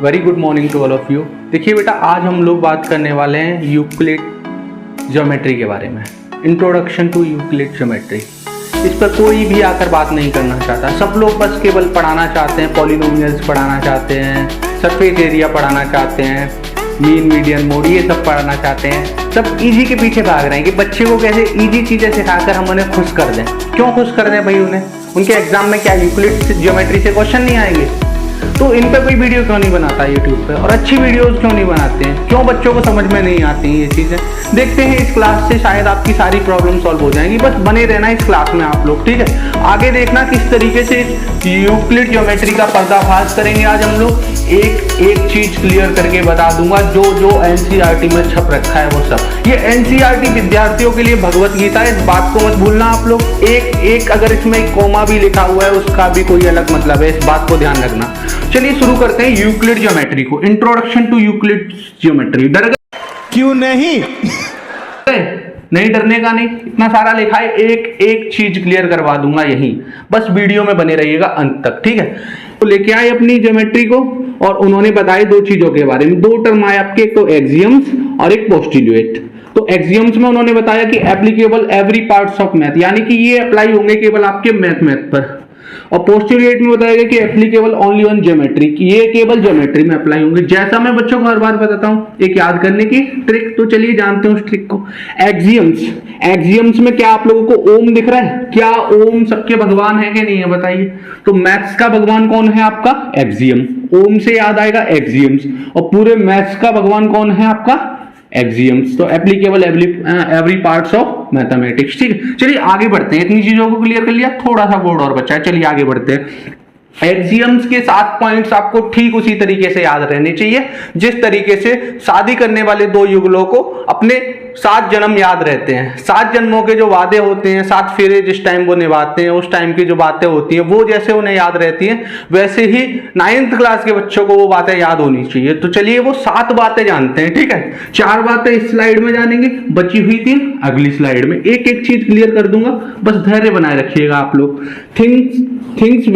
Very good morning to all of you. देखिए बेटा, आज हम लोग बात करने वाले हैं यूक्लिड ज्योमेट्री के बारे में। Introduction to Euclid geometry. इस पर कोई भी आकर बात नहीं करना चाहता। सब लोग बस केवल पढ़ाना चाहते हैं, पॉलिनोमियल्स पढ़ाना चाहते हैं, सरफेस एरिया पढ़ाना चाहते हैं, मीन मीडियन मोड ये सब पढ़ाना चाहते हैं। सब इजी के पीछे भाग रहे हैं कि बच्चे को कैसे इजी चीज़ें सिखाकर हम उन्हें खुश कर दें। क्यों खुश कर दें भाई उन्हें? उनके एग्जाम में क्या यूक्लिड ज्योमेट्री से क्वेश्चन नहीं आएंगे? तो इन पे कोई वीडियो क्यों नहीं बनाता यूट्यूब पे, और अच्छी वीडियोस क्यों नहीं बनाते हैं? क्यों बच्चों को समझ में नहीं आती ये चीज़ें? देखते हैं इस क्लास से शायद आपकी सारी प्रॉब्लम सॉल्व हो जाएंगी। बस बने रहना इस क्लास में आप लोग, ठीक है। आगे देखना किस तरीके से यूक्लिड ज्योमेट्री का पर्दाफाश करेंगे आज हम लोग। एक एक चीज क्लियर करके बता दूंगा, जो जो एनसीईआरटी में छप रखा है वो सब। ये एनसीईआरटी विद्यार्थियों के लिए भगवत गीता है, इस बात को मत भूलना आप लोग। एक एक अगर इसमें एक कोमा भी लिखा हुआ है उसका भी कोई अलग मतलब है, इस बात को ध्यान रखना। चलिए शुरू करते हैं यूक्लिड ज्योमेट्री को। Introduction to Euclid geometry. डर गए? क्यों नहीं? नहीं डरने का नहीं, इतना सारा लिखा है, एक एक चीज क्लियर करवा दूंगा यहीं। बस वीडियो में बने रहिएगा अंत तक, ठीक है। तो लेके आए अपनी ज्योमेट्री को और उन्होंने बताए दो चीजों के बारे में। दो टर्म आए आपके, एक तो एक्सियम्स और एक पोस्टुलेट। तो एक्सियम्स में उन्होंने बताया कि applicable every parts of math, यानी कि ये अप्लाई होंगे केवल आपके मैथ पर। और पोस्टुलेट में बताया गया कि एप्लीकेबल ओनली ऑन ज्योमेट्री, ये केवल ज्योमेट्री में अप्लाई होंगे। जैसा मैं बच्चों को हर बार बताता हूं एक याद करने की ट्रिक, तो चलिए जानते हैं उस ट्रिक को। एक्सियम्स में क्या आप लोगों को ओम दिख रहा है? क्या ओम सबके भगवान है कि नहीं है बताइए? तो मैथ्स का भगवान कौन है आपका? एक्सियम। ओम से याद आएगा एक्सियम्स। और पूरे मैथ्स का भगवान कौन है आपका? एक्सियम्स। तो applicable every parts of mathematics, ठीक है। चलिए आगे बढ़ते हैं। इतनी चीजों को क्लियर कर लिया, थोड़ा सा बोर्ड और बचा है, चलिए आगे बढ़ते हैं। एक्सियम्स के 7 पॉइंट्स आपको ठीक उसी तरीके से याद रहने चाहिए जिस तरीके से शादी करने वाले दो युगलों को अपने 7 जन्म याद रहते हैं। 7 जन्मों के जो वादे होते हैं, 7 फेरे जिस टाइम वो निभाते हैं, उस टाइम की जो बातें होती हैं वो जैसे उन्हें याद रहती हैं, वैसे ही 9th क्लास के बच्चों को वो बातें याद होनी चाहिए। तो चलिए वो 7 बातें जानते हैं, ठीक है। 4 बातें इस स्लाइड में जानेंगे, बची हुई 3 अगली स्लाइड में। एक एक चीज क्लियर कर दूंगा, बस धैर्य बनाए रखिएगा आप लोग। Things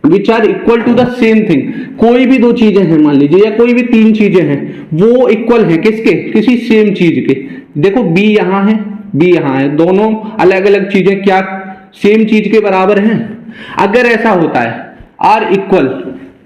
which are equal to the same thing. कोई भी 2 चीजें हैं मान लीजिए, या कोई भी 3 चीजें हैं, वो इक्वल हैं किसके? किसी सेम चीज के। देखो बी यहां है, बी यहां है, दोनों अलग अलग चीजें क्या सेम चीज के बराबर हैं? अगर ऐसा होता है are equal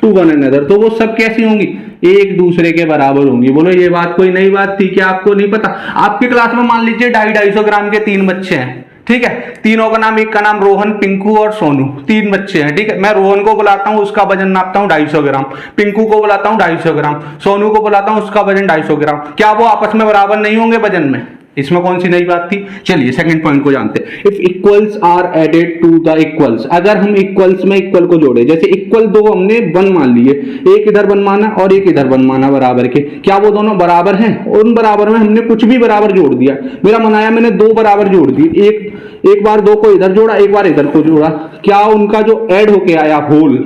to one another, तो वो सब कैसी होंगी? एक दूसरे के बराबर होंगी। बोलो ये बात कोई नई बात थी क्या? आपको नहीं पता? आपकी क्लास में मान लीजिए 250 ग्राम के 3 बच्चे हैं, ठीक है। तीनों का नाम, एक का नाम रोहन, पिंकू और सोनू, 3 बच्चे हैं, ठीक है। मैं रोहन को बुलाता हूं, उसका वजन नापता हूं 250 ग्राम। पिंकू को बुलाता हूं 250 ग्राम। सोनू को बुलाता हूं, उसका वजन 250 ग्राम। क्या वो आपस में बराबर नहीं होंगे वजन में? इसमें कौन सी नई बात थी? चलिए सेकंड पॉइंट को जानते हैं। If equals are added to the equals, अगर हम इक्वल्स में इक्वल को जोड़े, जैसे इक्वल 2 हमने 1 मान लिए, एक इधर 1 माना और एक इधर 1 माना बराबर के, क्या वो दोनों बराबर हैं? उन बराबर में हमने कुछ भी बराबर जोड़ दिया। मेरा मनाया मैंने 2 बराबर जोड़ दिए, एक बार 2 को इधर जोड़ा, एक बार इधर को जोड़ा, क्या उनका जो ऐड होके आया होल,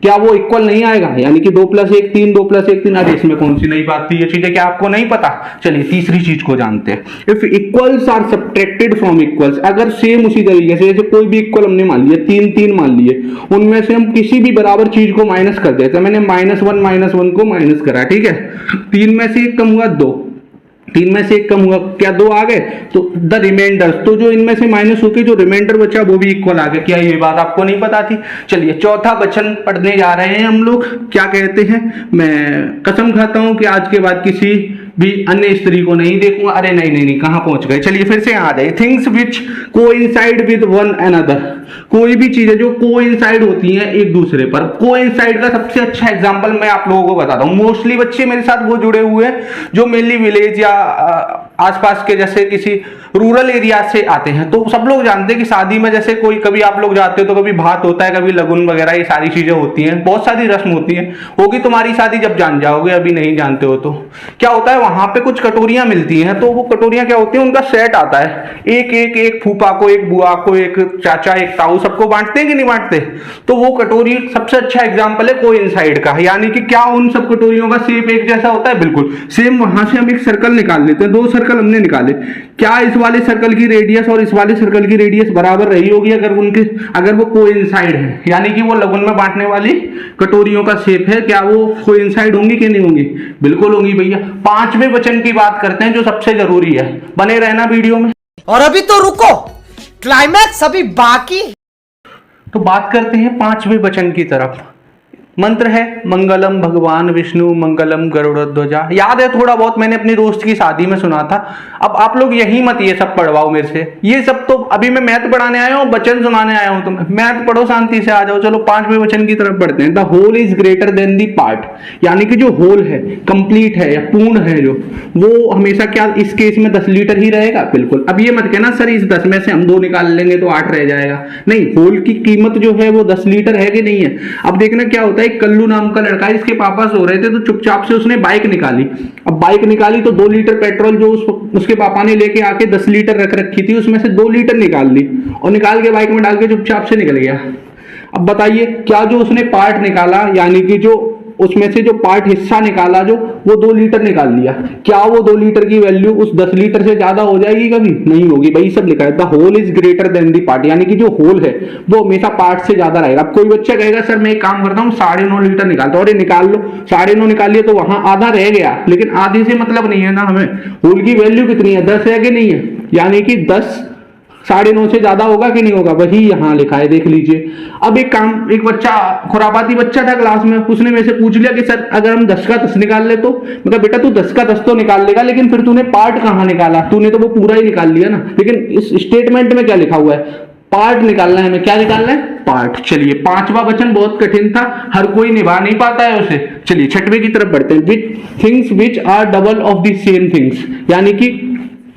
क्या वो इक्वल नहीं आएगा? यानी कि 2 + 1 3, 2 + 1 3। अरे इसमें कौन सी नई बात थी? ये चीजें क्या आपको नहीं पता? चलिए तीसरी चीज को जानते हैं। If equals are subtracted from equals, अगर सेम उसी तरीके से, जैसे कोई भी इक्वल हमने मान लिया, 3 3 मान लिए, उनमें से हम किसी भी बराबर चीज को माइनस कर देते हैं। मैंने -1 को माइनस करा, ठीक है। 3 में से 1 कम हुआ 2, 3 में से 1 कम हुआ, क्या 2 आ गए? तो द रिमाइंडर्स, तो जो इनमें से माइनस होके जो रिमाइंडर बचा वो भी इक्वल आ गया। क्या ये बात आपको नहीं पता थी? चलिए चौथा वचन पढ़ने जा रहे हैं हम लोग। क्या कहते हैं? मैं कसम खाता हूं कि आज के बाद किसी भी अन्य स्त्री को नहीं देखूंगा। अरे नहीं, कहां पहुंच गए? चलिए फिर से आ जाए। Things which coincide with one another, कोई भी चीजें जो कोइंसाइड होती हैं एक दूसरे पर। कोइंसाइड का सबसे अच्छा एग्जांपल मैं आप लोगों को बताता हूं। मोस्टली बच्चे मेरे साथ वो जुड़े हुए हैं जो मेनली विलेज या आसपास के जैसे किसी रूरल एरिया से आते हैं। तो सब लोग जानते हैं कि शादी में जैसे कोई, कभी आप लोग जाते हो तो कभी भात होता है, कभी लगुन वगैरह, ये सारी चीजें होती हैं, बहुत सारी रस्म होती हैं। होगी तुम्हारी शादी जब जान जाओगे, अभी नहीं जानते हो तो क्या होता है, वहां पे कुछ कटोरियां मिलती हैं। तो वो कटोरियां क्या होती हैं, उनका सेट आता है, एक फूफा को, एक बुआ को, एक चाचा, एक ताऊ, सबको बांटते हैं कि नहीं बांटते? तो वो कटोरी सबसे अच्छा एग्जाम्पल है कोइंसाइड का। यानी कि क्या उन सब कटोरियों का शेप एक जैसा होता है? बिल्कुल सेम। वहां से हम एक सर्कल निकाल लेते हैं, 2 सर्कल सर्कल हमने निकाले, क्या इस वाले सर्कल की रेडियस और इस वाले सर्कल की रेडियस बराबर रही होगी अगर वो कोइंसाइड है, यानी कि वो लगन में बांटने वाली कटोरियों का शेप है, क्या वो कोइंसाइड होंगी कि नहीं होंगी? बिल्कुल होंगी भैया। पांचवें वचन की बात करते हैं जो सबसे जरूरी है, बने रहना वीडियो में। और अभी तो रुको, क्लाइमैक्स अभी बाकी। तो बात करते हैं पांचवें वचन की तरफ। मंत्र है मंगलम भगवान विष्णु मंगलम गरुड़ध्वजा। याद है थोड़ा बहुत, मैंने अपनी दोस्त की शादी में सुना था। अब आप लोग यही मत ये सब पढ़वाओ मेरे से, ये सब तो अभी मैं मैथ पढ़ाने आया हूँ, वचन सुनाने आया हूँ। तुम्हें मैथ पढ़ो, शांति से आ जाओ। चलो पांचवें वचन की तरफ बढ़ते हैं। The whole is greater than the part, यानी कि जो होल है, कंप्लीट है या पूर्ण है जो, वो हमेशा क्या इस केस में 10 लीटर ही रहेगा? बिल्कुल। अब ये मत कहना सर इस 10 में से हम 2 निकाल लेंगे तो 8 रह जाएगा। नहीं, होल की कीमत जो है वो 10 लीटर है कि नहीं है। अब देखना क्या होता है, कल्लू नाम का लड़का है, इसके पापा सो रहे थे तो चुपचाप से उसने बाइक निकाली। अब बाइक निकाली तो 2 लीटर पेट्रोल जो उसके पापा ने लेके आके 10 लीटर रख रखी थी, उसमें से 2 लीटर निकाल ली और निकाल के बाइक में डाल के चुपचाप से निकल गया। अब बताइए, क्या जो उसने पार्ट निकाला, यानी कि जो उसमें से जो पार्ट हिस्सा निकाला, जो वो 2 लीटर निकाल लिया, क्या वो 2 लीटर की वैल्यू उस 10 लीटर से ज्यादा हो जाएगी? कभी नहीं होगी भाई। सब लिखा है the whole is greater than the part, यानी कि जो होल है वो हमेशा पार्ट से ज्यादा रहेगा। अब कोई बच्चा कहेगा सर मैं एक काम करता हूँ 9.5 लीटर निकालता हूँ। अरे निकाल लो, 9.5 निकाल लिया तो वहां आधा रह गया, लेकिन आधे से मतलब नहीं है ना हमें। होल की वैल्यू कितनी है? 10 है कि नहीं है? यानी कि 10 9.5 से ज्यादा होगा कि नहीं होगा? वही यहाँ लिखा है, देख लीजिए। अब एक बच्चा, खुरापाती बच्चा था क्लास में, उसने मेरे से पूछ लिया कि सर अगर हम 10 का 10 निकाल ले तो? मैं कहा बेटा तू 10 का 10 तो निकाल लेगा, लेकिन फिर तूने पार्ट कहाँ निकाला? तूने तो वो पूरा ही निकाल लिया ना। लेकिन इस स्टेटमेंट में क्या लिखा हुआ है? पार्ट निकालना है हमें। क्या निकालना है? पार्ट। चलिए, पांचवा वचन बहुत कठिन था, हर कोई निभा नहीं पाता है उसे। चलिए छठवें की तरफ बढ़ते हैं। Which things which are double of the same things, यानी कि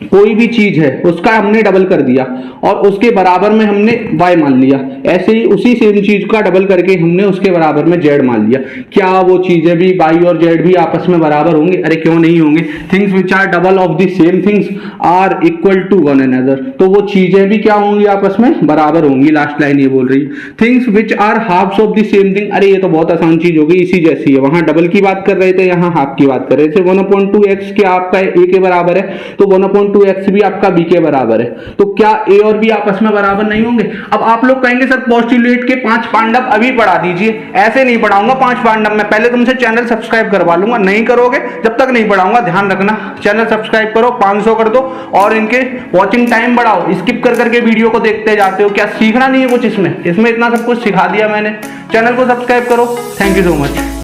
कोई भी चीज है उसका हमने डबल कर दिया और उसके बराबर में हमने y मान लिया। ऐसे ही उसी सेम चीज का डबल करके हमने उसके बराबर में z मान लिया। क्या वो चीजें भी y और z भी आपस में बराबर होंगे? अरे क्यों नहीं होंगे? Things which are double of the same things are equal to one another, तो वो चीजें भी क्या होंगी? आपस में बराबर होंगी। लास्ट लाइन ये बोल रही है। Things which are halfs of the same thing. अरे ये तो बहुत आसान चीज होगी, इसी जैसी है। वहां डबल की बात कर रहे थे, यहाँ हाफ की बात कर रहे थे। 1/2x क्या आपका a के बराबर है, तो 1/2x भी आपका b के बराबर है। तो क्या a और b आपस में बराबर नहीं होंगे? अब आप लोग कहेंगे सर पोस्टुलेट के 5 पांडव अभी पढ़ा दीजिए। ऐसे नहीं पढ़ाऊंगा 5 पांडव, मैं पहले तुमसे चैनल सब्सक्राइब करवा लूंगा। नहीं करोगे जब तक नहीं पढ़ाऊंगा, ध्यान रखना। चैनल सब्सक्राइब करो, 500 कर दो और इनके वॉचिंग टाइम बढ़ाओ। स्किप कर करके वीडियो को देखते जाते हो, क्या सीखना नहीं है कुछ? इसमें इतना सब कुछ सिखा दिया मैंने। चैनल को सब्सक्राइब करो। Thank you so much.